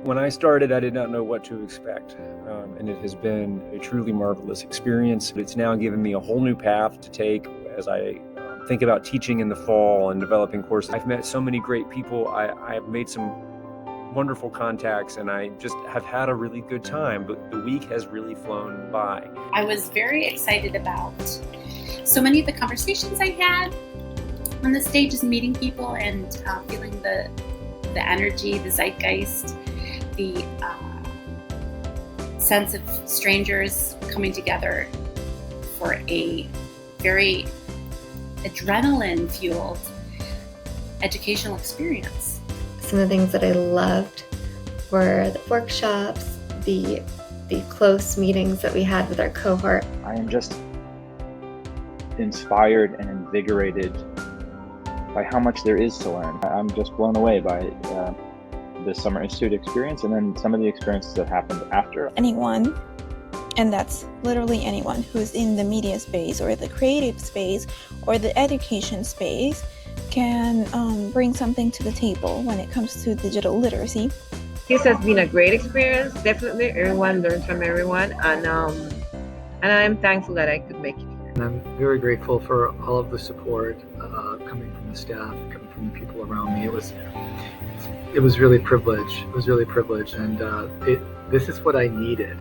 When I started, I did not know what to expect, and it has been a truly marvelous experience. It's now given me a whole new path to take as I think about teaching in the fall and developing courses. I've met so many great people. I have made some wonderful contacts, and I just have had a really good time. But the week has really flown by. I was very excited about so many of the conversations I had on the stage, is meeting people and feeling the energy, the zeitgeist, the sense of strangers coming together for a very adrenaline-fueled educational experience. Some of the things that I loved were the workshops, the close meetings that we had with our cohort. I am just inspired and invigorated by how much there is to learn. I'm just blown away by the Summer Institute experience, and then some of the experiences that happened after. Anyone, and that's literally anyone who's in the media space or the creative space or the education space, can bring something to the table when it comes to digital literacy. This has been a great experience. Definitely everyone learns from everyone, and I'm thankful that I could make it here. And I'm very grateful for all of the support coming from the staff, coming from the people around me. It was really privileged. It was really privileged, and this is what I needed.